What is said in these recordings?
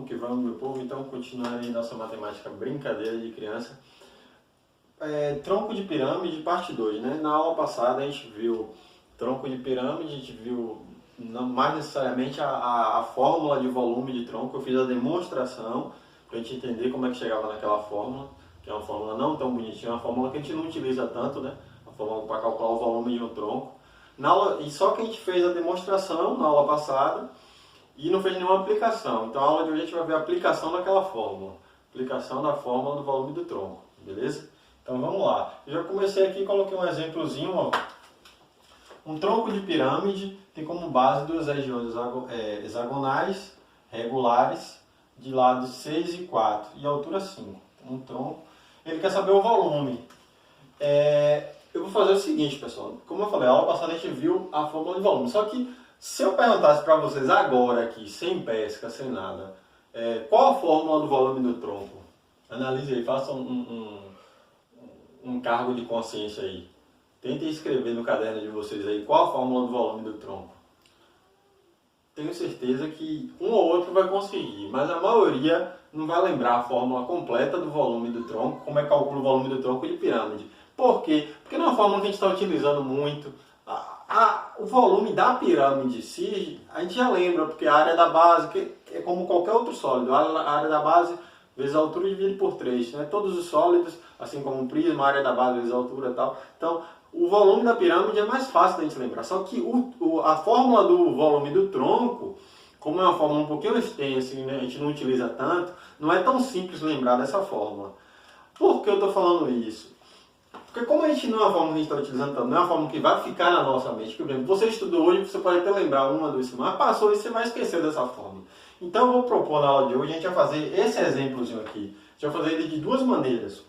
que vamos, meu povo. Então, continuando aí nossa matemática brincadeira de criança. Tronco de pirâmide, parte 2, né? Na aula passada a gente viu tronco de pirâmide, a gente viu não mais necessariamente a fórmula de volume de tronco. Eu fiz a demonstração para a gente entender como é que chegava naquela fórmula, que é uma fórmula não tão bonitinha, uma fórmula que a gente não utiliza tanto, né? A fórmula para calcular o volume de um tronco. E só que a gente fez a demonstração na aula passada e não fez nenhuma aplicação. Então a aula de hoje a gente vai ver a aplicação daquela fórmula. Aplicação da fórmula do volume do tronco, beleza? Então vamos lá. Eu já comecei aqui e coloquei um exemplozinho, ó. Um tronco de pirâmide tem como base duas regiões hexagonais, regulares, de lados 6 e 4 e altura 5. Um tronco. Ele quer saber o volume. Eu vou fazer o seguinte, pessoal. Como eu falei, a aula passada a gente viu a fórmula de volume. Só que se eu perguntasse para vocês agora aqui, sem pesca, sem nada, qual a fórmula do volume do tronco? Analise aí, faça um cargo de consciência aí. Tentem escrever no caderno de vocês aí qual a fórmula do volume do tronco. Tenho certeza que um ou outro vai conseguir, mas a maioria não vai lembrar a fórmula completa do volume do tronco, como é que calcula o volume do tronco de pirâmide. Por quê? Porque não é uma fórmula que a gente está utilizando muito. O volume da pirâmide em si, a gente já lembra, porque a área da base, que é como qualquer outro sólido, a área da base vezes a altura dividido por 3, né? Todos os sólidos, assim como o prisma, a área da base vezes a altura e tal. Então, o volume da pirâmide é mais fácil da gente lembrar. Só que a fórmula do volume do tronco, como é uma fórmula um pouquinho extensa, né? A gente não utiliza tanto, não é tão simples lembrar dessa fórmula. Por que eu estou falando isso? Porque como a gente não é uma fórmula que a gente está utilizando tanto, não é uma fórmula que vai ficar na nossa mente. Por exemplo, você estudou hoje, você pode até lembrar uma, duas semanas, passou e você vai esquecer dessa fórmula. Então eu vou propor na aula de hoje, a gente vai fazer esse exemplozinho aqui. A gente vai fazer ele de duas maneiras.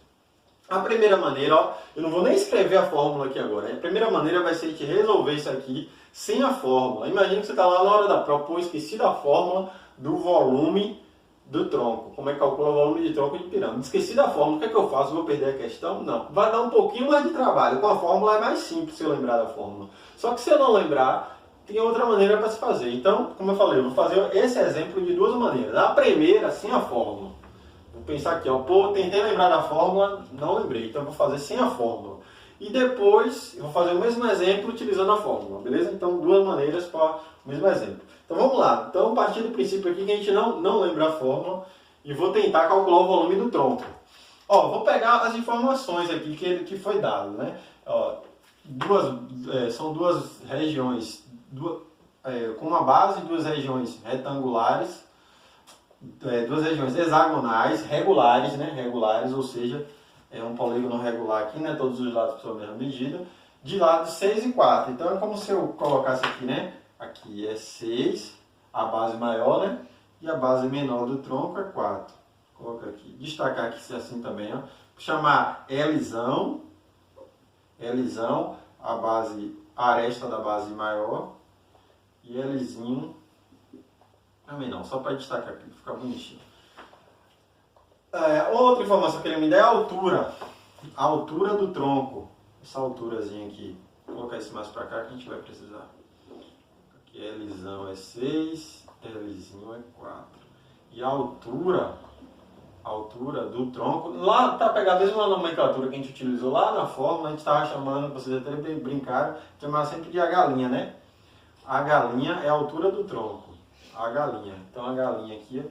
A primeira maneira, ó, eu não vou nem escrever a fórmula aqui agora. A primeira maneira vai ser a gente resolver isso aqui sem a fórmula. Imagina que você está lá na hora da prova, pô, esqueci da fórmula do volume do tronco. Como é que calcula o volume de tronco de pirâmide? Esqueci da fórmula, o que é que eu faço? Vou perder a questão? Não. Vai dar um pouquinho mais de trabalho. Com a fórmula é mais simples se eu lembrar da fórmula. Só que se eu não lembrar, tem outra maneira para se fazer. Então, como eu falei, eu vou fazer esse exemplo de duas maneiras. A primeira, sem a fórmula. Vou pensar aqui, ó, pô, tentei lembrar da fórmula, não lembrei, então eu vou fazer sem a fórmula. E depois eu vou fazer o mesmo exemplo utilizando a fórmula, beleza? Então, duas maneiras para o mesmo exemplo. Então vamos lá. Então, a partir do princípio aqui que a gente não lembra a fórmula e vou tentar calcular o volume do tronco. Ó, vou pegar as informações aqui que foi dado, né? Ó, são duas regiões com uma base, duas regiões retangulares, duas regiões hexagonais, regulares, né? Regulares, ou seja, é um polígono regular aqui, né? Todos os lados são a mesma medida, de lados 6 e 4. Então é como se eu colocasse aqui, né? Aqui é 6, a base maior, né? E a base menor do tronco é 4. Coloca aqui, destacar aqui assim também, ó. Chamar Lzão, a aresta da base maior, e Lzinho também não, só para destacar aqui, para ficar bonitinho. Outra informação que ele me dá é a altura. A altura do tronco. Essa alturazinha aqui. Vou colocar isso mais para cá que a gente vai precisar. Aqui Lzão é 6, Lzinho é 4. E a altura do tronco, lá tá pegado mesmo na nomenclatura que a gente utilizou lá na fórmula, a gente estava chamando, vocês até brincaram, chamava sempre de a galinha, né? A galinha é a altura do tronco. A galinha. Então a galinha aqui,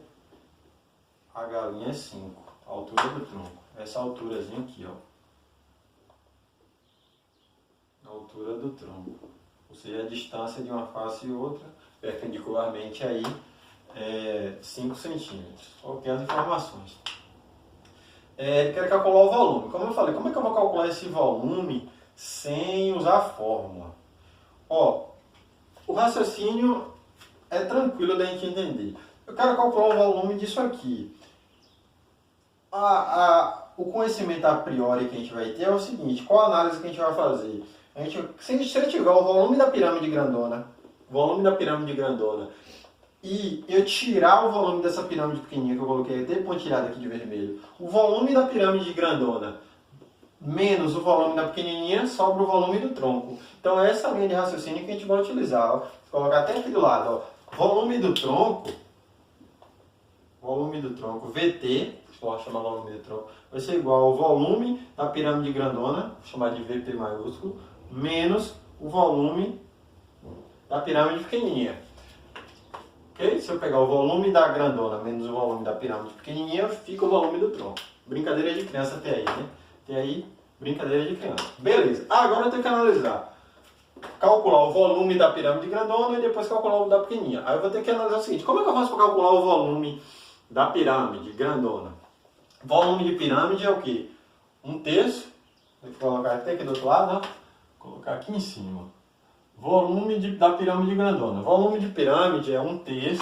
a galinha é 5, a altura do tronco. Essa alturazinha aqui, ó. A altura do tronco. Ou seja, a distância de uma face e outra, perpendicularmente aí, 5 centímetros. Ok, as informações. Ele quer calcular o volume. Como eu falei, como é que eu vou calcular esse volume sem usar a fórmula? Ó, o raciocínio é tranquilo da gente entender. Eu quero calcular o volume disso aqui. O conhecimento a priori que a gente vai ter é o seguinte: qual a análise que a gente vai fazer? Se eu tiver o volume da pirâmide grandona, e eu tirar o volume dessa pirâmide pequenininha que eu coloquei até pontilhada aqui de vermelho, o volume da pirâmide grandona menos o volume da pequenininha, sobra o volume do tronco. Então essa linha de raciocínio que a gente vai utilizar. Ó. Vou colocar até aqui do lado. Ó. Volume do tronco do tronco, VT, vou chamar volume do tronco, vai ser igual ao volume da pirâmide grandona, vou chamar de VP maiúsculo, menos o volume da pirâmide pequenininha. Okay? Se eu pegar o volume da grandona menos o volume da pirâmide pequenininha, fica o volume do tronco. Brincadeira de criança até aí, né? Até aí, brincadeira de criança. Beleza. Agora eu tenho que analisar. Calcular o volume da pirâmide grandona e depois calcular o da pequenininha. Aí eu vou ter que analisar o seguinte. Como é que eu faço para calcular o volume da pirâmide grandona? Volume de pirâmide é o quê? 1/3. Vou colocar até aqui do outro lado, ó. Vou colocar aqui em cima. Volume da pirâmide grandona. Volume de pirâmide é 1/3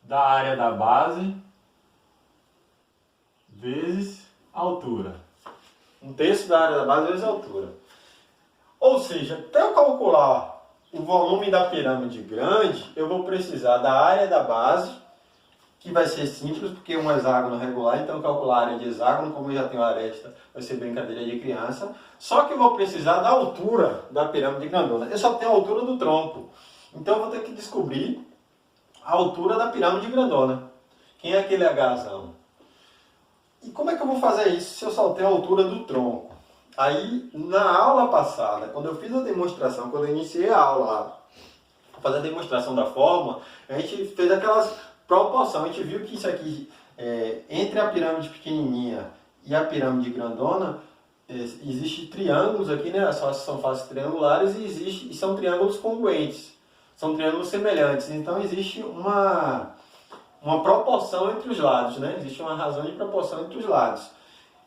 da área da base vezes a altura. 1/3 da área da base vezes a altura. Ou seja, para eu calcular o volume da pirâmide grande, eu vou precisar da área da base, que vai ser simples, porque é um hexágono regular, então calcular a área de hexágono, como eu já tenho aresta, vai ser brincadeira de criança. Só que eu vou precisar da altura da pirâmide grandona. Eu só tenho a altura do tronco. Então eu vou ter que descobrir a altura da pirâmide grandona. Quem é aquele Hzão? E como é que eu vou fazer isso se eu só tenho a altura do tronco? Aí, na aula passada, quando eu fiz a demonstração, quando eu iniciei a aula lá, para fazer a demonstração da fórmula, a gente fez aquelas proporções. A gente viu que isso aqui, entre a pirâmide pequenininha e a pirâmide grandona, existem triângulos aqui, né? São faces triangulares e são triângulos congruentes. São triângulos semelhantes. Então, existe uma proporção entre os lados, né? Existe uma razão de proporção entre os lados.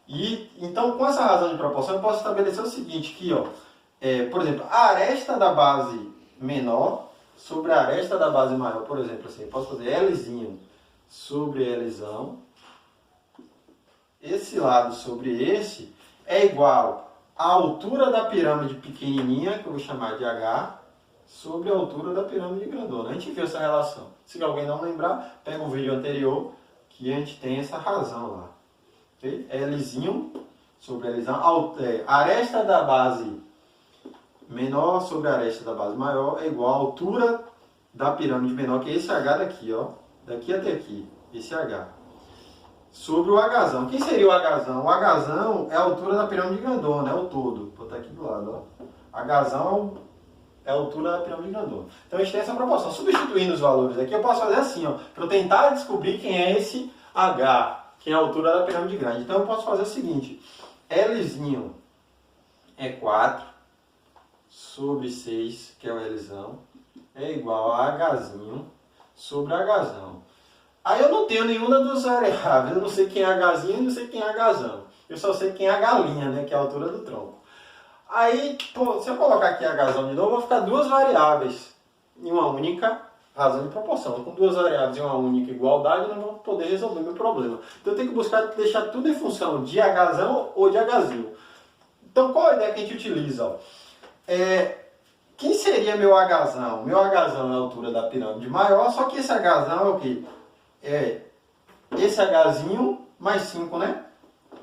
E, então, com essa razão de proporção, eu posso estabelecer o seguinte, aqui, ó, por exemplo, a aresta da base menor sobre a aresta da base maior, por exemplo, assim, eu posso fazer Lzinho sobre Lzão, esse lado sobre esse é igual à altura da pirâmide pequenininha, que eu vou chamar de H, sobre a altura da pirâmide grandona. A gente viu essa relação. Se alguém não lembrar, pega o vídeo anterior, que a gente tem essa razão lá. Okay? Lzinho sobre Lzão. Aresta da base menor sobre a aresta da base maior é igual à altura da pirâmide menor, que é esse H daqui, ó. Daqui até aqui, esse H. Sobre o Hzão. Quem seria o Hzão? O Hzão é a altura da pirâmide grandona, é o todo. Vou botar aqui do lado, ó. Hzão é a altura da pirâmide grandona. Então a gente tem essa proporção. Substituindo os valores aqui, eu posso fazer assim, ó, para eu tentar descobrir quem é esse H. Que é a altura da pirâmide grande. Então eu posso fazer o seguinte. Lzinho é 4 sobre 6, que é o Lzão, é igual a Hzinho sobre Hzão. Aí eu não tenho nenhuma das duas variáveis. Eu não sei quem é Hzinho e não sei quem é Hzão. Eu só sei quem é a galinha, né, que é a altura do tronco. Aí, pô, se eu colocar aqui Hzão de novo, vai ficar duas variáveis em uma única razão de proporção. Com duas variáveis em uma única igualdade, eu não vou poder resolver meu problema. Então eu tenho que buscar deixar tudo em função de Hzão ou de Hzinho. Então qual a ideia que a gente utiliza? Ó? Quem seria meu Hzão? Meu Hzão é a altura da pirâmide maior, só que esse Hzão é o quê? É esse Hzinho mais 5, né?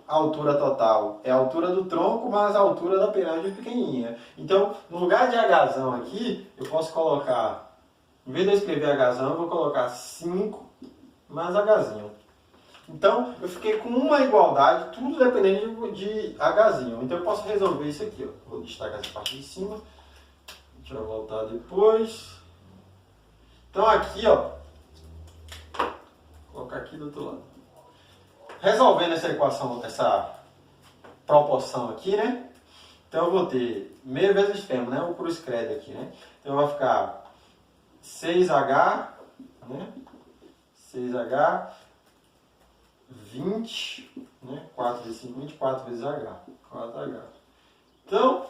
A altura total é a altura do tronco mais a altura da pirâmide pequenininha. Então, no lugar de Hzão aqui, eu posso colocar, em vez de eu escrever Hzão, eu vou colocar 5 mais Hzinho. Então, eu fiquei com uma igualdade, tudo dependendo de Hzinho. Então, eu posso resolver isso aqui. Ó. Vou destacar essa parte de cima. Deixa eu voltar depois. Então, aqui, ó. Vou colocar aqui do outro lado. Resolvendo essa equação, essa proporção aqui, né? Então, eu vou ter meio vezes extremo, né? O cruz credo aqui, né? Então, vai ficar 6H, né? 6H, 20, né? 4 vezes 5, 24 vezes H. 4H. Então,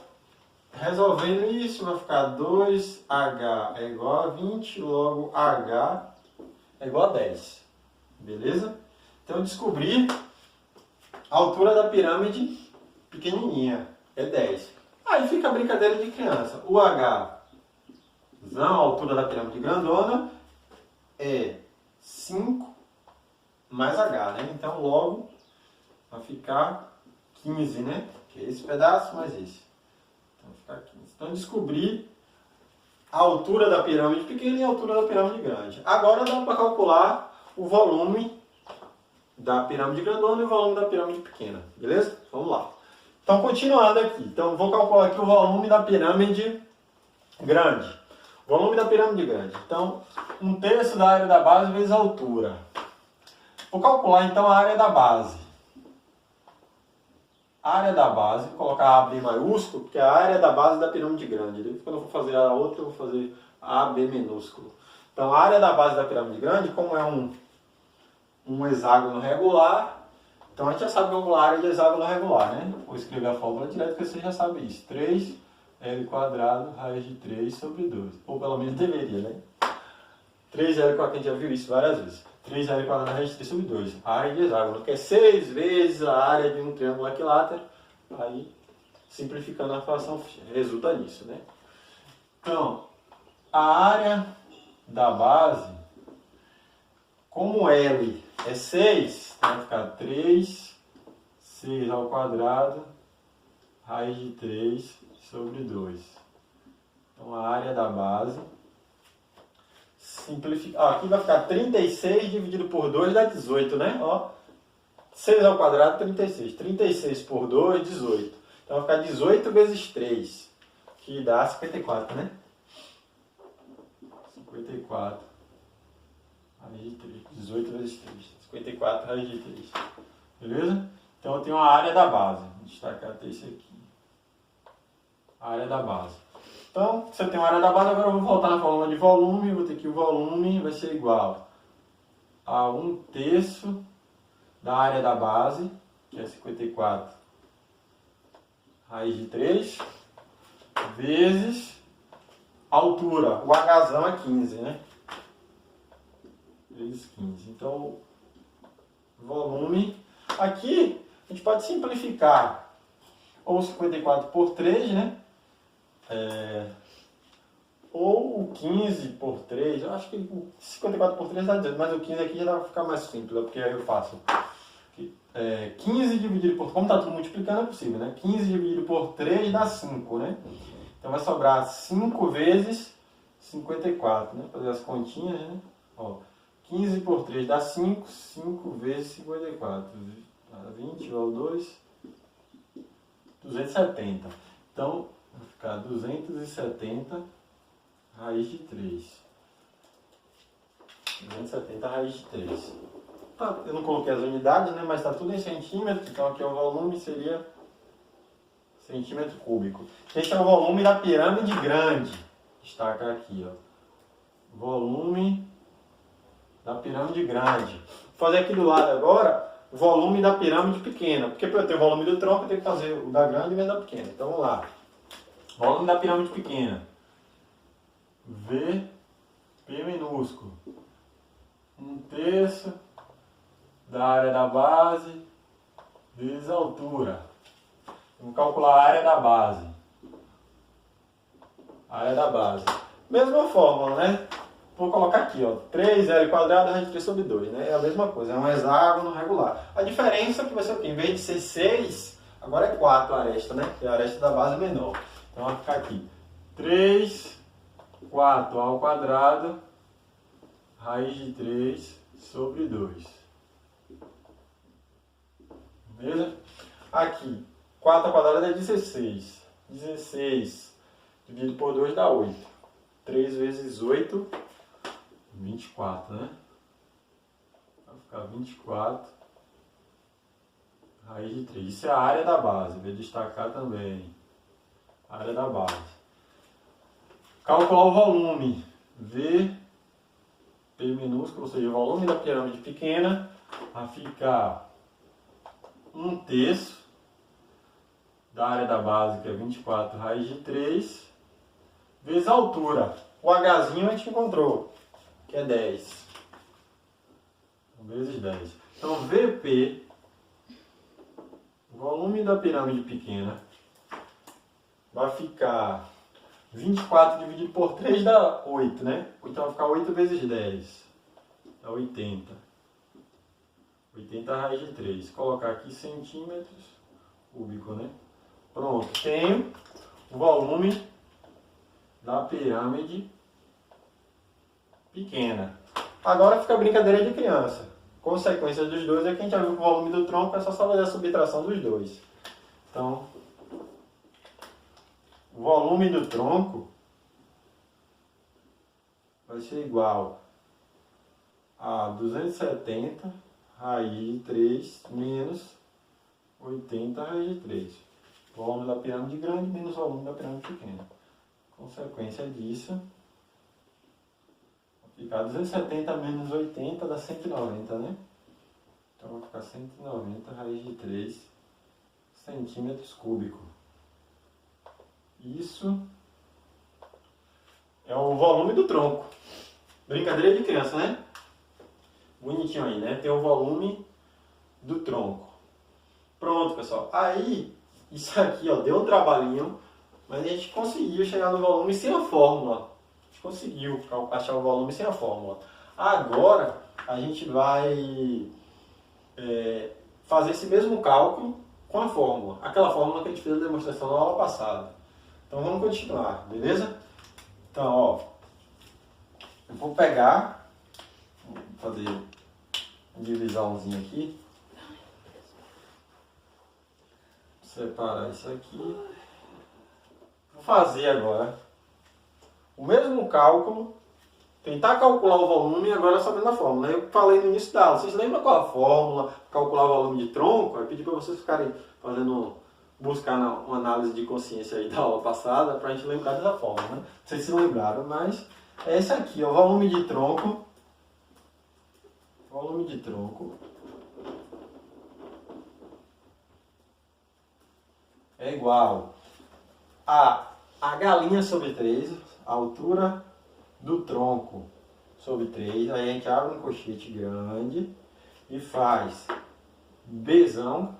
resolvendo isso, vai ficar 2H é igual a 20, logo H é igual a 10. Beleza? Então, eu descobri a altura da pirâmide pequenininha. É 10. Aí fica a brincadeira de criança. O H, a altura da pirâmide grandona, é 5 mais H, né? Então, logo, vai ficar 15, né? Que é esse pedaço mais esse. Então, vai ficar 15. Então, descobri a altura da pirâmide pequena e a altura da pirâmide grande. Agora, dá para calcular o volume da pirâmide grandona e o volume da pirâmide pequena. Beleza? Vamos lá. Então, continuando aqui. Então, vou calcular aqui o volume da pirâmide grande. Volume da pirâmide grande. Então, 1/3 da área da base vezes a altura. Vou calcular, então, a área da base. A área da base, vou colocar AB maiúsculo, porque é a área da base da pirâmide grande. Depois, quando eu for fazer a outra, eu vou fazer AB minúsculo. Então, a área da base da pirâmide grande, como é um hexágono regular, então a gente já sabe calcular a área de hexágono regular, né? Vou escrever a fórmula direto, que você já sabe isso. 3L² raiz de 3 sobre 2. Ou pelo menos deveria, né? 3L², a gente já viu isso várias vezes. 3L² raiz de 3 sobre 2. A área de hexágono, que é 6 vezes a área de um triângulo equilátero. Aí, simplificando a fração, resulta nisso, né? Então, a área da base, como L é 6, vai ficar 3, 6 ao quadrado, raiz de 3 sobre 2. Então, a área da base, aqui vai ficar 36 dividido por 2 dá 18, né? Ó, 6 ao quadrado, 36. 36 por 2, 18. Então, vai ficar 18 vezes 3, que dá 54, né? 54 raiz de 3. 18 vezes 3. 54 raiz de 3. Beleza? Então eu tenho a área da base. Vou destacar até isso aqui. A área da base. Então, se eu tenho a área da base, agora eu vou voltar na fórmula de volume. Vou ter que o volume vai ser igual a 1/3 da área da base, que é 54 raiz de 3, vezes a altura. O Hzão é 15, né? Vezes 15. Então, volume. Aqui, a gente pode simplificar. Ou 54 por 3, né? Ou o 15 por 3. Eu acho que o 54 por 3 dá 18, mas o 15 aqui já dá para ficar mais simples, porque aí eu faço 15 dividido por... Como está tudo multiplicando, é possível, né? 15 dividido por 3 dá 5, né? Então vai sobrar 5 vezes 54, né? Fazer as continhas, né? Ó, 15 por 3 dá 5, 5 vezes 54. Dá 20, igual 2, 270. Então, vai ficar 270 raiz de 3. 270 raiz de 3. Tá, eu não coloquei as unidades, né? Mas está tudo em centímetros, então aqui o volume seria centímetro cúbico. Esse é o volume da pirâmide grande. Destaca aqui, ó. Volume da pirâmide grande. Vou fazer aqui do lado agora o volume da pirâmide pequena. Porque para eu ter o volume do tronco, eu tenho que fazer o da grande e o da pequena. Então vamos lá. Volume da pirâmide pequena. V, P minúsculo. 1/3 da área da base vezes a altura. Vamos calcular a área da base. A área da base. Mesma fórmula, né? Vou colocar aqui, ó, 3L² raiz de 3 sobre 2, né? É a mesma coisa, é um hexágono regular. A diferença é que vai ser o quê? Em vez de ser 6, agora é 4 a aresta, né? Que é a aresta da base menor. Então vai ficar aqui 3, 4 ao quadrado, raiz de 3 sobre 2. Beleza? Aqui, 4 ao quadrado é 16. 16 dividido por 2 dá 8. 3 vezes 8, 24, né? Vai ficar 24 raiz de 3. Isso é a área da base. Vou destacar também. A área da base. Calcular o volume. V, P minúsculo, ou seja, o volume da pirâmide pequena, vai ficar 1/3 da área da base, que é 24 raiz de 3, vezes a altura. O Hzinho a gente encontrou, que é 10. Vezes 10. Então, VP, volume da pirâmide pequena, vai ficar 24 dividido por 3 dá 8, né? Então vai ficar 8 vezes 10. Dá 80. 80 raiz de 3. Colocar aqui centímetros cúbicos, né? Pronto. Tenho o volume da pirâmide pequena. Agora fica a brincadeira de criança. Consequência dos dois é que a gente já viu que o volume do tronco é só fazer a subtração dos dois. Então, o volume do tronco vai ser igual a 270 raiz de 3 menos 80 raiz de 3. Volume da pirâmide grande menos volume da pirâmide pequena. Consequência disso, vai ficar 270 menos 80 dá 190, né? Então vai ficar 190 raiz de 3 centímetros cúbicos. Isso é o volume do tronco. Brincadeira de criança, né? Bonitinho aí, né? Tem o volume do tronco. Pronto, pessoal. Aí, isso aqui, ó, deu um trabalhinho, mas a gente conseguiu chegar no volume sem a fórmula. A gente conseguiu achar o volume sem a fórmula. Agora, a gente vai fazer esse mesmo cálculo com a fórmula. Aquela fórmula que a gente fez na demonstração na aula passada. Então, vamos continuar, beleza? Então, ó, eu vou pegar, vou fazer uma divisãozinha aqui. Separar isso aqui. Vou fazer agora o mesmo cálculo, tentar calcular o volume agora sabendo a fórmula. Eu falei no início da aula, vocês lembram qual a fórmula, calcular o volume de tronco? Eu pedi para vocês ficarem buscar uma análise de consciência aí da aula passada, para a gente lembrar dessa fórmula, né? Não sei se lembraram, mas é esse aqui, ó, o volume de tronco. Volume de tronco é igual a galinha sobre 3, a altura do tronco sobre 3. Aí a gente abre um colchete grande e faz Bzão,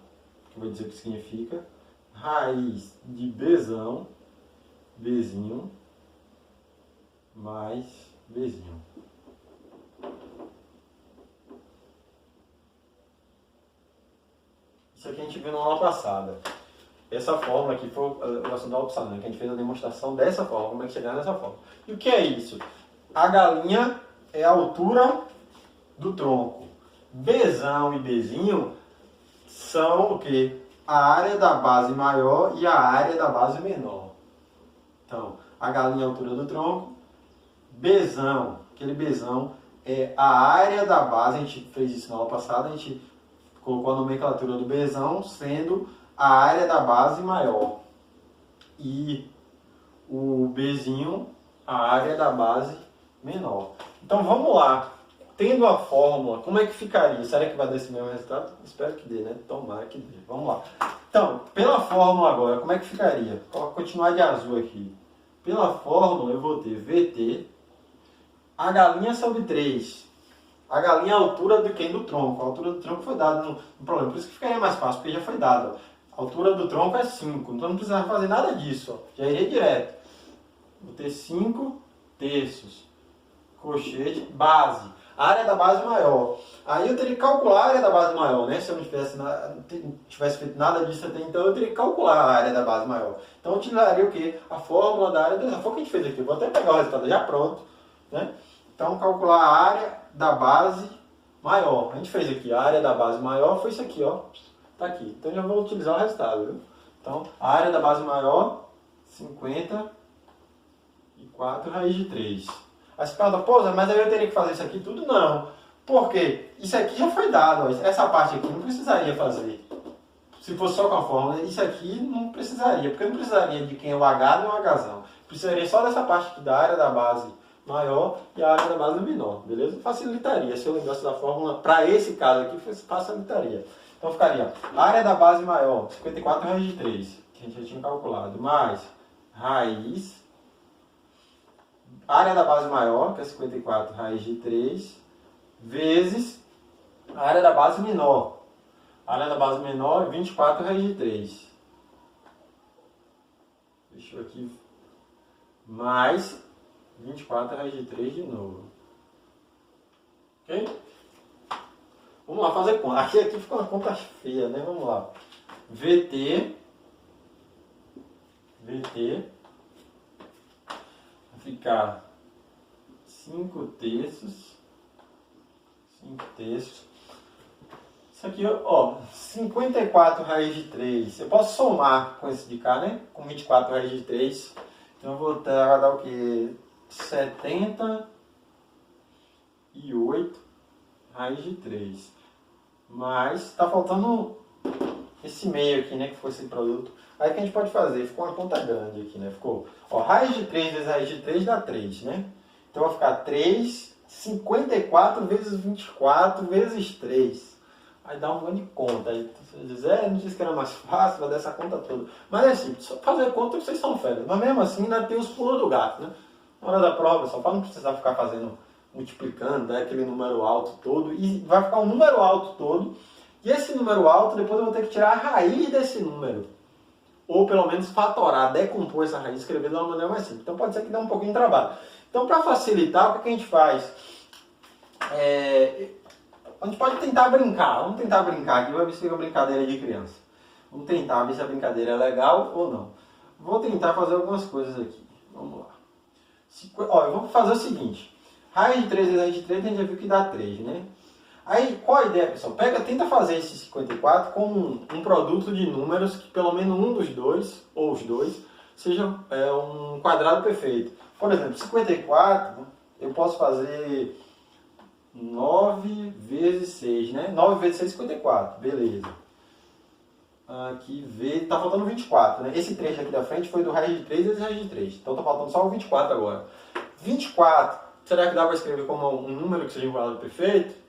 que eu vou dizer o que significa, raiz de Bzão, Bzinho, mais Bzinho. Isso aqui a gente viu na aula passada. Essa fórmula aqui foi o assunto da opção, né? Que a gente fez a demonstração dessa forma, como é que chegar nessa forma. E o que é isso? A galinha é a altura do tronco. Bzão e Bzinho são o quê? A área da base maior e a área da base menor. Então, a galinha é a altura do tronco. Bzão, aquele Bzão é a área da base, a gente fez isso na aula passada, a gente colocou a nomenclatura do Bzão sendo a área da base maior e o Bzinho a área da base menor. Então vamos lá, tendo a fórmula, como é que ficaria? Será que vai dar esse mesmo resultado? Espero que dê, né? Tomara que dê. Vamos lá. Então, pela fórmula agora, como é que ficaria? Vou continuar de azul aqui. Pela fórmula eu vou ter VT, a galinha sobre 3. A galinha é a altura de quem? Do tronco. A altura do tronco foi dada no problema. Por isso que ficaria mais fácil, porque já foi dado. A altura do tronco é 5. Então não precisava fazer nada disso. Ó. Já iria direto. Vou ter 5 terços. Colchete, base. A área da base maior. Aí eu teria que calcular a área da base maior, né? Se eu não tivesse feito nada disso até então, eu teria que calcular a área da base maior. Então eu utilizaria o quê? A fórmula da área dessa forma que a gente fez aqui. Eu vou até pegar o resultado já pronto, né? Então calcular a área da base maior. A gente fez aqui, a área da base maior foi isso aqui, ó. Tá aqui. Então já vou utilizar o resultado, viu? Então, a área da base maior, 54 raiz de 3. Aí você pergunta, pô, mas aí eu teria que fazer isso aqui tudo? Não. Por quê? Isso aqui já foi dado, ó. Essa parte aqui não precisaria fazer. Se fosse só com a fórmula, isso aqui não precisaria, porque não precisaria de quem é o H e o Hzão. Precisaria só dessa parte aqui da área da base maior e a área da base menor, beleza? Facilitaria, se eu lembrasse da fórmula, para esse caso aqui, facilitaria. Então ficaria a área da base maior, 54 raiz de 3, que a gente já tinha calculado, mais raiz, área da base maior, que é 54 raiz de 3, vezes a área da base menor. A área da base menor é 24 raiz de 3. Deixa eu aqui. Mais 24 raiz de 3 de novo. Ok? Vamos lá fazer conta. Aqui fica uma conta feia, né? Vamos lá. VT vai ficar 5 terços 5 terços. Isso aqui, ó, 54 raiz de 3. Eu posso somar com esse de cá, né? Com 24 raiz de 3. Então eu vou dar o quê? 78 raiz de 3. Mas tá faltando esse meio aqui, né? Que foi esse produto. Aí o que a gente pode fazer? Ficou uma conta grande aqui, né? Ficou, ó, raiz de 3 vezes raiz de 3 dá 3, né? Então vai ficar 3, 54 vezes 24 vezes 3. Aí dá um monte de conta. Aí você diz, não disse que era mais fácil, vai dar essa conta toda. Mas é assim, só fazer conta vocês são férias. Mas mesmo assim ainda tem os pulos do gato, né? Na hora da prova, só para não precisar ficar fazendo, multiplicando, né? Aquele número alto todo. E vai ficar um número alto todo. E esse número alto, depois eu vou ter que tirar a raiz desse número. Ou pelo menos fatorar, decompor essa raiz, escrever de uma maneira mais simples. Então pode ser que dê um pouquinho de trabalho. Então para facilitar, o que a gente faz? A gente pode tentar brincar. Vamos tentar brincar aqui, vai ver se fica brincadeira de criança. Vamos tentar ver se a brincadeira é legal ou não. Vou tentar fazer algumas coisas aqui. Vamos lá. Eu vou fazer o seguinte. Raiz de 3 vezes raiz de 3, a gente já viu que dá 3, né? Aí, qual a ideia, pessoal? Tenta fazer esse 54 com um produto de números que pelo menos um dos dois, ou os dois, seja um quadrado perfeito. Por exemplo, 54, eu posso fazer 9 vezes 6, né? 9 vezes 6 é 54, beleza. Aqui, tá faltando 24, né? Esse 3 aqui da frente foi do raiz de 3 vezes raiz de 3. Então tá faltando só o 24 agora. 24, será que dá para escrever como um número que seja um quadrado perfeito?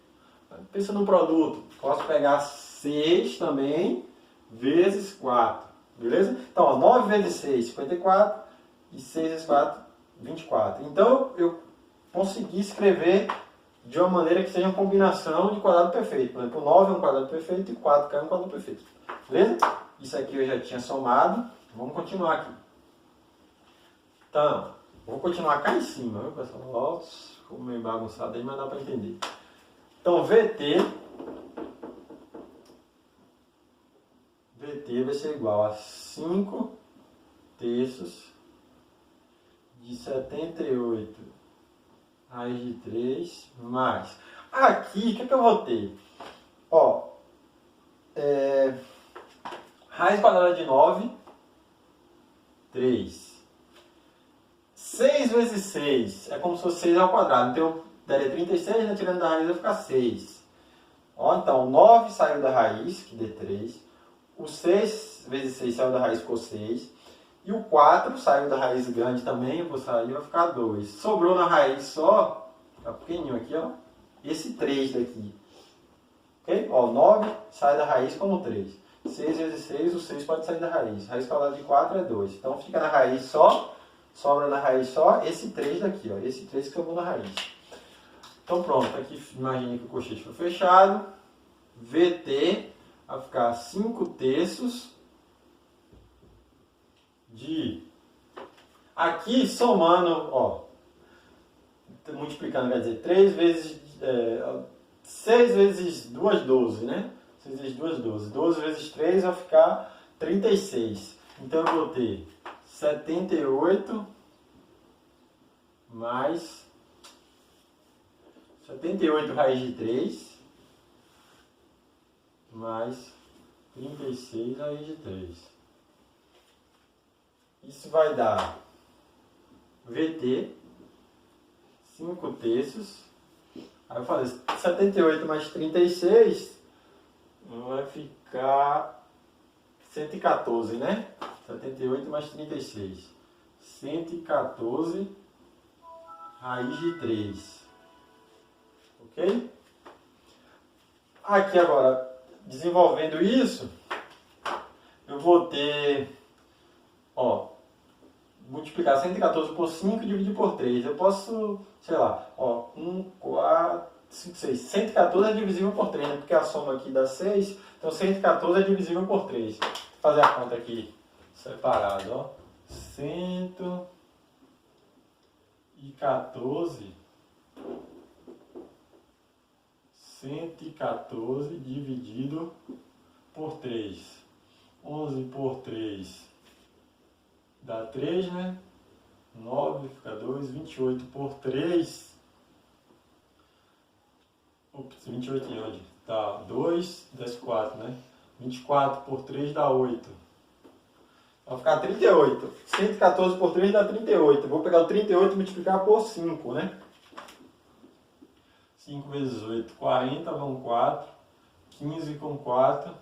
Pensa no produto. Posso pegar 6 também, vezes 4. Beleza? Então, ó, 9 vezes 6, 54. E 6 vezes 4, 24. Então, eu consegui escrever de uma maneira que seja uma combinação de quadrado perfeito. Por exemplo, 9 é um quadrado perfeito e 4 é um quadrado perfeito. Beleza? Isso aqui eu já tinha somado. Vamos continuar aqui. Então, vou continuar cá em cima, viu, pessoal? Ó, ficou meio bagunçado aí, mas dá para entender. Então, VT vai ser igual a 5 terços de 78 raiz de 3 mais. Aqui, o que eu vou ter? Ó, raiz quadrada de 9, 3. 6 vezes 6 é como se fosse 6 ao quadrado. Então, daria 36, né? Tirando da raiz vai ficar 6. Ó, então, 9 saiu da raiz, que dê 3. O 6 vezes 6 saiu da raiz, ficou 6. E o 4 saiu da raiz grande também, eu vou sair, vai ficar 2. Sobrou na raiz só, tá pequenininho aqui, ó, esse 3 daqui. Ok? Ó, 9 sai da raiz como 3. 6 vezes 6, o 6 pode sair da raiz. Raiz quadrada de 4 é 2. Então, fica na raiz só, sobra na raiz só esse 3 daqui, ó. Esse 3 que sobrou na raiz. Então pronto, aqui imagine que o colchete foi fechado. VT vai ficar 5 terços de... Aqui somando, ó, multiplicando, quer dizer, 3 vezes... 6 vezes 2, 12, né? 6 vezes 2, 12. 12 vezes 3 vai ficar 36. Então eu vou ter 78 mais... 78 raiz de 3 mais 36 raiz de 3. Isso vai dar VT 5 terços. Aí eu falei 78 mais 36 vai ficar 114, né? 78 mais 36. 114 raiz de 3. Ok? Aqui agora, desenvolvendo isso, eu vou ter, ó, multiplicar 114 por 5 e dividir por 3. Eu posso, sei lá, ó, 1, 4, 5, 6. 114 é divisível por 3, né? Porque a soma aqui dá 6, então 114 é divisível por 3. Vou fazer a conta aqui separado, ó. 114 dividido por 3. 11 por 3 dá 3, né? 9 fica 2, 28 por 3. Ops, 28 em onde? Tá, 2, desce 4, né? 24 por 3 dá 8. Vai ficar 38. 114 por 3 dá 38. Vou pegar o 38 e multiplicar por 5, né? 5 vezes 8, 40, vão 4. 15 com 4,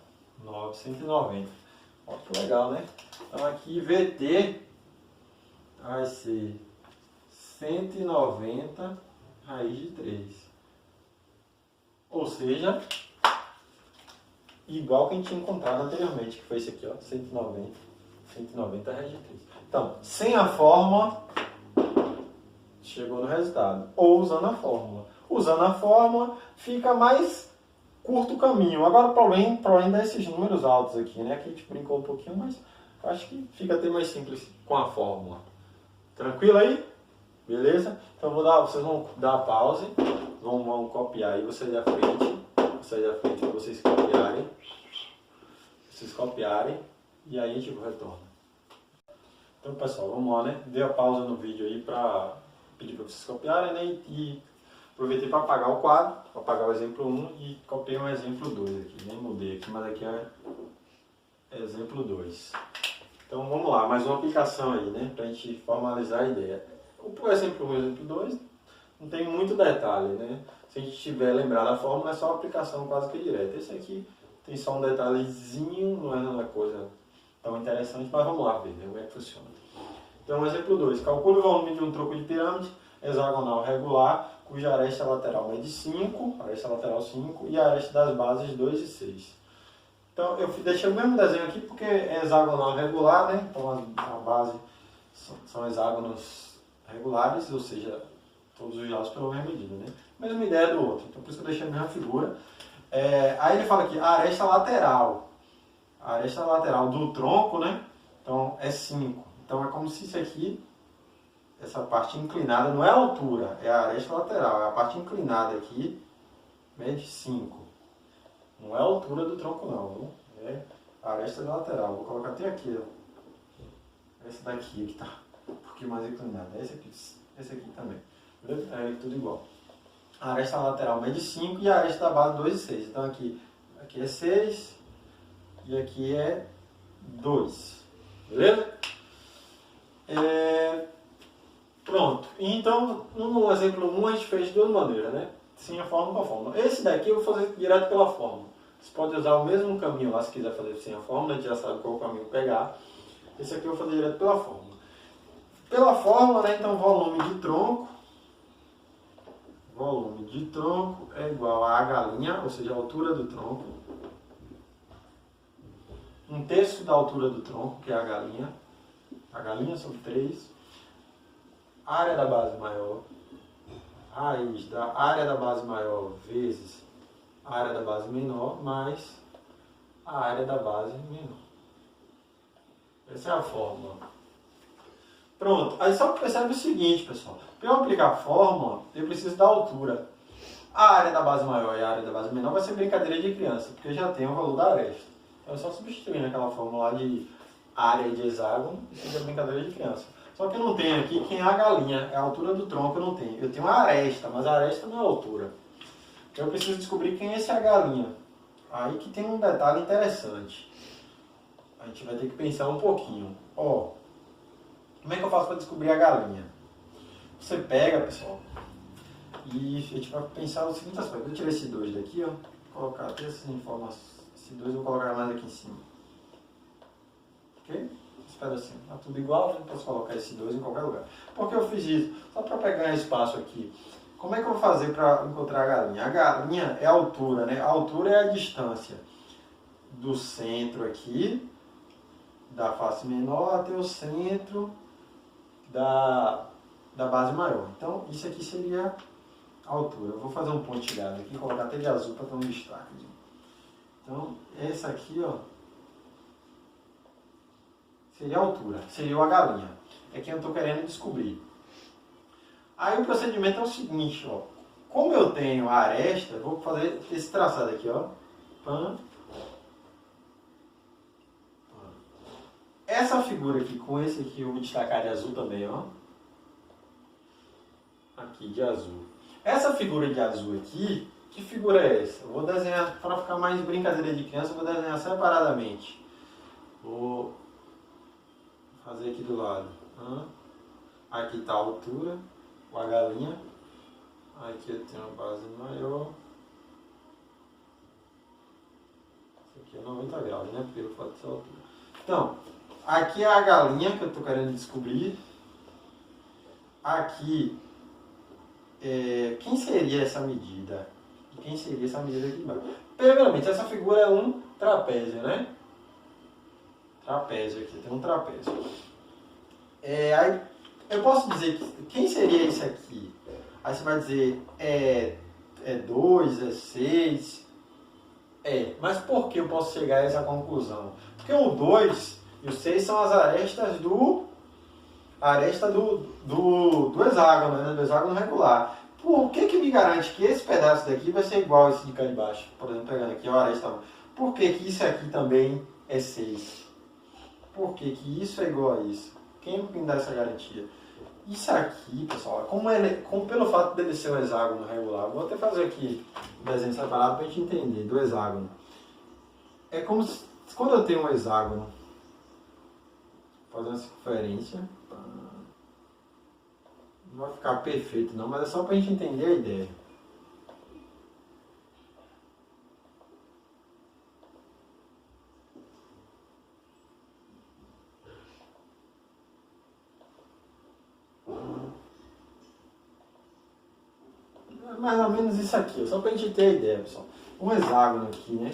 9, 190. Ó, que legal, né? Então aqui VT vai ser 190 raiz de 3. Ou seja, igual que a gente tinha encontrado anteriormente, que foi esse aqui, ó, 190 raiz de 3. Então, sem a fórmula, chegou no resultado. Ou usando a fórmula. Usando a fórmula, fica mais curto o caminho. Agora o problema desses números altos aqui, né? Aqui a gente brincou um pouquinho, mas acho que fica até mais simples com a fórmula. Tranquilo aí? Beleza? Então vocês vão dar a pause, vão copiar aí, vocês da frente para vocês copiarem e aí a gente retorna. Então pessoal, vamos lá, né? Dei a pausa no vídeo aí para pedir para vocês copiarem, né? E aproveitei para apagar o quadro, para apagar o exemplo 1 e copiei um exemplo 2 aqui. Nem mudei aqui, mas aqui é exemplo 2. Então vamos lá, mais uma aplicação aí, né? Para a gente formalizar a ideia. O exemplo 1 e o exemplo 2 não tem muito detalhe, né? Se a gente tiver lembrado a fórmula, é só a aplicação quase que direta. Esse aqui tem só um detalhezinho, não é uma coisa tão interessante, mas vamos lá ver, né? Como é que funciona. Então, exemplo 2. Calcule o volume de um troco de pirâmide hexagonal regular, cuja aresta lateral mede 5, aresta lateral 5, e a aresta das bases 2 e 6. Então, eu deixei o mesmo desenho aqui porque é hexagonal regular, né? Então, a base são hexágonos regulares, ou seja, todos os lados pela mesma medida, né? Mesma ideia do outro. Então, por isso que eu deixei a mesma figura. Aí ele fala aqui, a aresta lateral. A aresta lateral do tronco, né? Então, é 5. Então, é como se isso aqui, essa parte inclinada, não é a altura, é a aresta lateral. É a parte inclinada aqui, mede 5. Não é a altura do tronco, não. Viu? É a aresta lateral. Vou colocar até aqui, ó. Essa daqui que está um pouquinho mais inclinada. Esse aqui também. É tudo igual. A aresta lateral mede 5 e a aresta da base 2 e 6. Então aqui é 6 e aqui é 2. Beleza? Pronto. Então, no exemplo 1 a gente fez de duas maneiras, né? Sem a fórmula com a fórmula. Esse daqui eu vou fazer direto pela fórmula. Você pode usar o mesmo caminho lá se quiser fazer sem a fórmula, a gente já sabe qual caminho pegar. Esse aqui eu vou fazer direto pela fórmula. Pela fórmula, né? Então, volume de tronco é igual a galinha, ou seja, a altura do tronco. 1/3 da altura do tronco, que é a galinha sobre 3. Área da base maior, raiz da área da base maior vezes a área da base menor, mais a área da base menor. Essa é a fórmula. Pronto. Aí só percebe o seguinte, pessoal. Para eu aplicar a fórmula, eu preciso da altura. A área da base maior e a área da base menor vai ser brincadeira de criança, porque já tem o valor da aresta. Então é só substituir naquela fórmula lá de área de hexágono, isso é brincadeira de criança. Só que eu não tenho aqui quem é a galinha, é a altura do tronco, eu não tenho. Eu tenho a aresta, mas a aresta não é a altura. Então eu preciso descobrir quem é essa galinha. Aí que tem um detalhe interessante. A gente vai ter que pensar um pouquinho. Ó, como é que eu faço para descobrir a galinha? Você pega, pessoal, e a gente vai pensar o seguinte aspecto. Eu tirei esse 2 daqui, ó. Vou colocar até essas informações. Esse 2 eu vou colocar mais aqui em cima. Ok? Espera assim. Tá tudo igual, eu posso colocar esse 2 em qualquer lugar. Por que eu fiz isso? Só para pegar espaço aqui. Como é que eu vou fazer para encontrar a galinha? A galinha é a altura, né? A altura é a distância do centro aqui, da face menor, até o centro da base maior. Então, isso aqui seria a altura. Eu vou fazer um pontilhado aqui, colocar até de azul para ter um destaque. Então, essa aqui, ó, seria a altura, seria a galinha. É quem eu estou querendo descobrir. Aí o procedimento é o seguinte, ó. Como eu tenho a aresta, eu vou fazer esse traçado aqui, ó. Essa figura aqui, com esse aqui, eu vou destacar de azul também, ó. Aqui, de azul. Essa figura de azul aqui Que figura é essa? Eu vou desenhar, para ficar mais brincadeira de criança, eu vou desenhar separadamente. Vou fazer aqui do lado. Aqui está a altura, com a galinha. Aqui eu tenho uma base maior. Isso aqui é 90 graus, né? Pelo fato de ser a altura. Então, aqui é a galinha que eu estou querendo descobrir. Aqui, quem seria essa medida? E quem seria essa medida aqui embaixo? Primeiramente, essa figura é um trapézio, né? Trapézio aqui, tem um trapézio. Aí eu posso dizer que quem seria esse aqui? Aí você vai dizer, é 2, é 6. Mas por que eu posso chegar a essa conclusão? Porque o 2 e o 6 são as arestas do hexágono, né? Do hexágono regular. Por que me garante que esse pedaço daqui vai ser igual a esse de cá de baixo? Por exemplo, pegando aqui a aresta 1. Por que isso aqui também é 6? Por que isso é igual a isso? Quem me dá essa garantia? Isso aqui, pessoal, como pelo fato dele ser um hexágono regular, vou até fazer aqui um desenho separado para a gente entender do hexágono. É como se, quando eu tenho um hexágono, fazer uma circunferência, não vai ficar perfeito não, mas é só para a gente entender a ideia. Mais ou menos isso aqui, só para a gente ter a ideia, pessoal. Um hexágono aqui, né?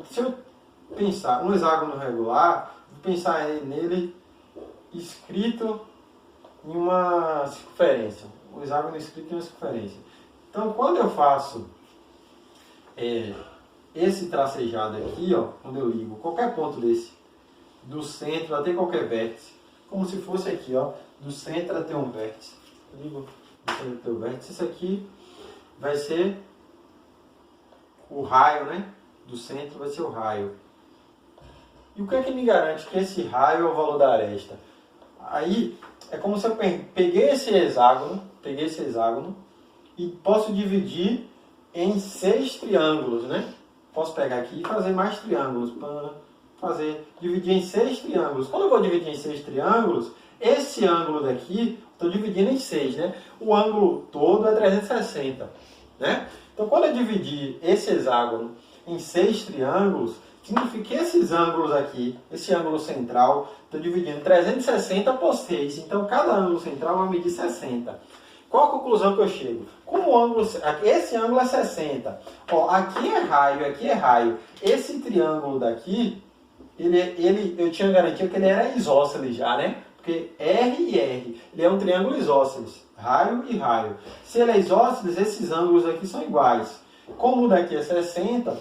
Se eu pensar um hexágono regular, vou pensar nele escrito em uma circunferência. Um hexágono escrito em uma circunferência. Então, quando eu faço esse tracejado aqui, ó, quando eu ligo qualquer ponto desse, do centro até qualquer vértice, como se fosse aqui, ó, do centro até um vértice. Eu ligo do vértice, isso aqui vai ser o raio, né? Do centro vai ser o raio. E o que é que me garante que esse raio é o valor da aresta? Aí é como se eu peguei esse hexágono e posso dividir em 6 triângulos, né? Posso pegar aqui e fazer mais triângulos. Dividir em 6 triângulos. Quando eu vou dividir em 6 triângulos, esse ângulo daqui, estou dividindo em 6, né? O ângulo todo é 360, né? Então, quando eu dividir esse hexágono em 6 triângulos, significa que esses ângulos aqui, esse ângulo central, estou dividindo 360 por 6. Então, cada ângulo central vai medir 60. Qual a conclusão que eu chego? Como o ângulo, esse ângulo é 60. Ó, aqui é raio. Esse triângulo daqui, eu tinha garantia que ele era isósceles já, né? Porque R e R, ele é um triângulo isósceles, raio e raio. Se ele é isósceles, esses ângulos aqui são iguais. Como o daqui é 60,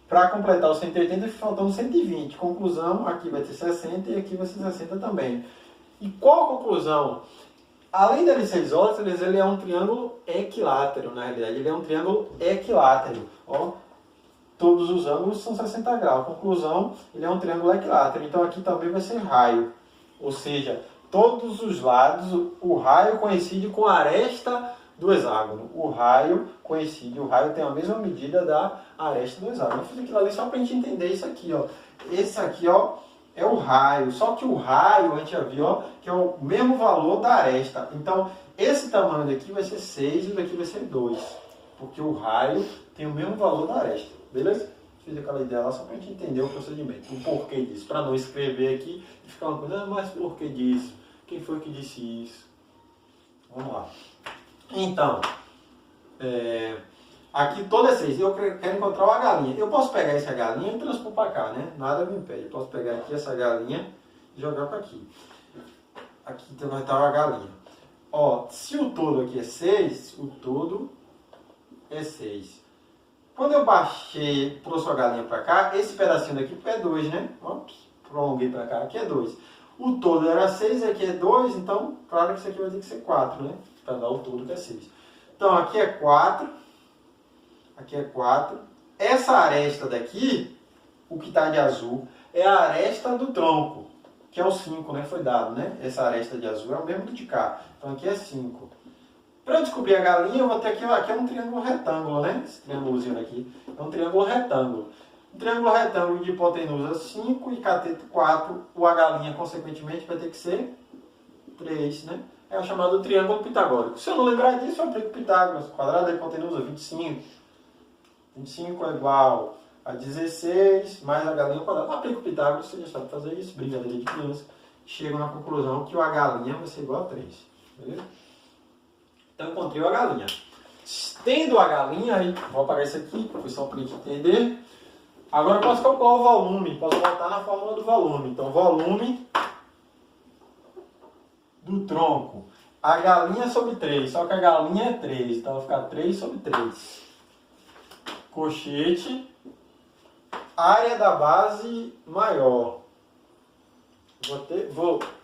para completar o 180, faltando 120. Conclusão, aqui vai ter 60 e aqui vai ser 60 também. E qual a conclusão? Além dele ser isósceles, ele é um triângulo equilátero, na realidade. Ele é um triângulo equilátero. Ó, todos os ângulos são 60 graus. Conclusão, ele é um triângulo equilátero. Então aqui também vai ser raio. Ou seja, todos os lados, o raio coincide com a aresta do hexágono. O raio coincide, o raio tem a mesma medida da aresta do hexágono. Eu fiz aquilo ali só para a gente entender isso aqui, ó. Esse aqui, ó, é o raio. Só que o raio, a gente já viu, ó, que é o mesmo valor da aresta. Então, esse tamanho daqui vai ser 6 e o daqui vai ser 2. Porque o raio tem o mesmo valor da aresta. Beleza? Fiz aquela ideia lá só para a gente entender o procedimento, o porquê disso. Para não escrever aqui e ficar uma coisa, mas por que disso? Quem foi que disse isso? Vamos lá. Então, aqui toda é 6. Eu quero encontrar uma galinha. Eu posso pegar essa galinha e transpor para cá, né? Nada me impede. Eu posso pegar aqui essa galinha e jogar para aqui. Aqui então vai estar uma galinha. Ó, se o todo aqui é 6, o todo é 6. Quando eu baixei, trouxe a galinha para cá, esse pedacinho daqui é 2, né? Ops, prolonguei para cá, aqui é 2. O todo era 6, aqui é 2, então, claro que isso aqui vai ter que ser 4, né? Para dar o todo que é 6. Então, aqui é 4. Aqui é 4. Essa aresta daqui, o que está de azul, é a aresta do tronco, que é o 5, né? Foi dado, né? Essa aresta de azul é o mesmo do de cá. Então, aqui é 5. Para eu descobrir a galinha, eu vou ter aqui, ó, aqui é um triângulo retângulo, né? Esse triângulozinho aqui é um triângulo retângulo. Um triângulo retângulo de hipotenusa 5 e cateto 4, a galinha, consequentemente, vai ter que ser 3, né? É o chamado triângulo pitagórico. Se eu não lembrar disso, eu aplico Pitágoras. Quadrado da hipotenusa, 25. 25 é igual a 16 mais a galinha ao quadrado. Eu aplico Pitágoras, você já sabe fazer isso, brincadeira de criança. Chego na conclusão que a galinha vai ser igual a 3. Beleza? Então, encontrei a galinha. Tendo a galinha, aí vou apagar isso aqui, foi só para a gente entender. Agora eu posso calcular o volume, posso voltar na fórmula do volume. Então, volume do tronco. A galinha sobre 3, só que a galinha é 3, então vai ficar 3 sobre 3. Cochete, área da base maior.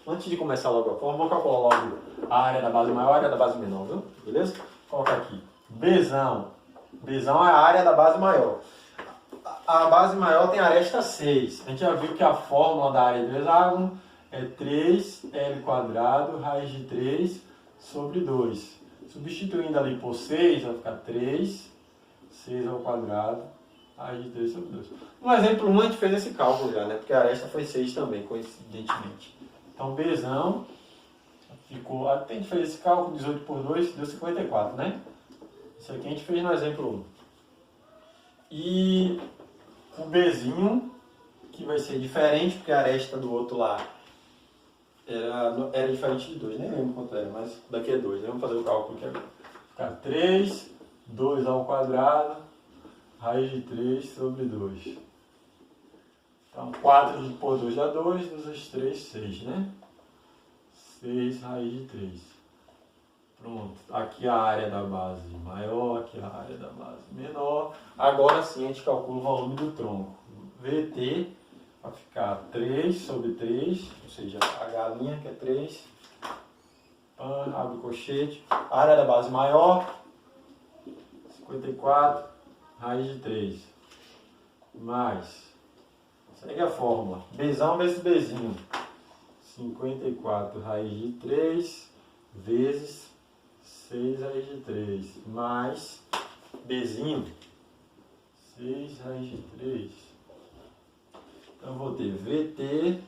Antes de começar logo a fórmula, vou calcular logo a área da base maior e a área da base menor, viu? Beleza? Vou colocar aqui. Bzão. Bzão é a área da base maior. A base maior tem aresta 6. A gente já viu que a fórmula da área do hexágono é 3L² raiz de 3 sobre 2. Substituindo ali por 6, vai ficar 3, 6 ao quadrado, raiz de 3 sobre 2. No exemplo 1 a gente fez esse cálculo já, né? Porque a aresta foi 6 também, coincidentemente. Então, Bzão ficou... A gente fez esse cálculo, 18 por 2, deu 54, né? Isso aqui a gente fez no exemplo 1. E o Bzinho, que vai ser diferente, porque a aresta do outro lá era diferente de 2, nem lembro quanto era, mas daqui é 2, né? Vamos fazer o cálculo aqui agora. Ficar 3, 2 ao quadrado, raiz de 3 sobre 2. Então, 4 por 2 dá 2, 2 vezes 3, 6, né? 6 raiz de 3. Pronto. Aqui a área da base maior, aqui a área da base menor. Agora sim a gente calcula o volume do tronco. VT vai ficar 3 sobre 3, ou seja, a galinha que é 3. Abre o colchete. A área da base maior, 54, raiz de 3. Mais, segue a fórmula. Bzão vezes Bzinho. 54 raiz de 3 vezes 6 raiz de 3. Mais Bzinho. 6 raiz de 3. Então eu vou ter VT.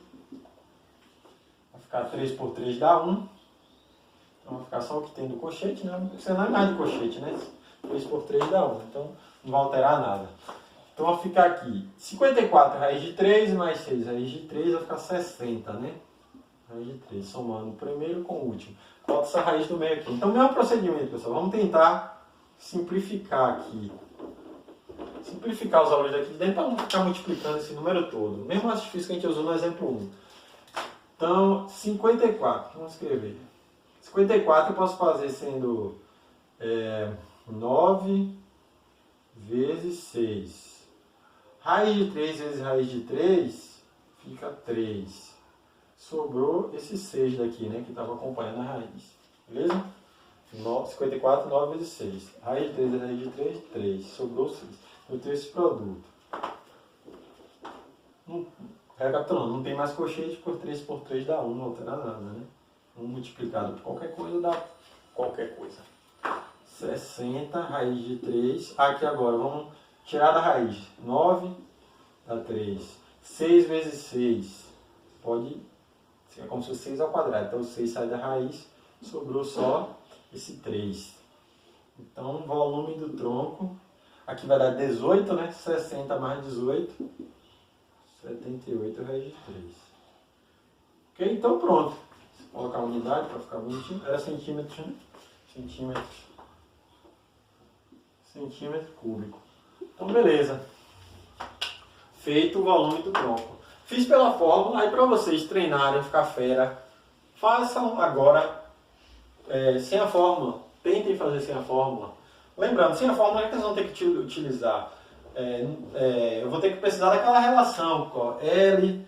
Vai ficar 3 por 3 dá 1. Então vai ficar só o que tem do colchete, né? Você não é mais do colchete, né? 3 por 3 dá 1. Então não vai alterar nada. Então vai ficar aqui 54 raiz de 3 mais 6 raiz de 3 vai ficar 60, né? Raiz de 3, somando o primeiro com o último. Falta essa raiz do meio aqui. Então, mesmo procedimento, pessoal. Vamos tentar simplificar aqui. Simplificar os valores daqui de dentro para não ficar multiplicando esse número todo. Mesmo artifício que a gente usou no exemplo 1. Então, 54. Vamos escrever. 54 eu posso fazer sendo 9 vezes 6. Raiz de 3 vezes raiz de 3 fica 3. Sobrou esse 6 daqui, né? Que estava acompanhando a raiz. Beleza? 54, 9 vezes 6. Raiz de 3 vezes raiz de 3, 3. Sobrou 6. Eu tenho esse produto. Recapitulando, não tem mais colchete, por 3 por 3 dá 1, não altera nada, né? 1 multiplicado por qualquer coisa dá qualquer coisa. 60, raiz de 3. Aqui agora, vamos tirar da raiz. 9 dá 3. 6 vezes 6. Pode ser como se fosse 6 ao quadrado. Então, 6 sai da raiz. Sobrou só esse 3. Então, o volume do tronco. Aqui vai dar 18, né? 60 mais 18. 78 raiz de 3. Ok? Então, pronto. Vou colocar a unidade para ficar bonitinho. Era centímetros, né? Centímetro cúbico. Então, beleza. Feito o volume do tronco. Fiz pela fórmula. Aí, para vocês treinarem, ficar fera, façam agora sem a fórmula. Tentem fazer sem a fórmula. Lembrando, sem a fórmula é que vocês vão ter que utilizar. Eu vou ter que precisar daquela relação. L,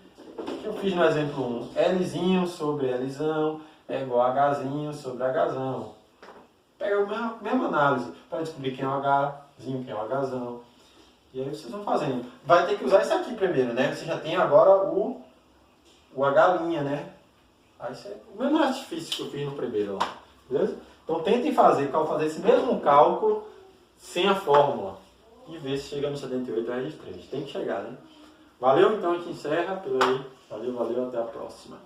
que eu fiz no exemplo 1. Lzinho sobre Lzão é igual a Hzinho sobre Hzão. Pega a mesma análise para descobrir quem é o Hzinho, quem é o Hzão. E aí vocês vão fazendo. Vai ter que usar isso aqui primeiro, né? Você já tem agora o H', né? Aí o mesmo artifício que eu fiz no primeiro lá. Beleza? Então tentem fazer esse mesmo cálculo sem a fórmula e ver se chega no 78 R de 3. Tem que chegar, né? Valeu, então a gente encerra pelo aí. Valeu, até a próxima.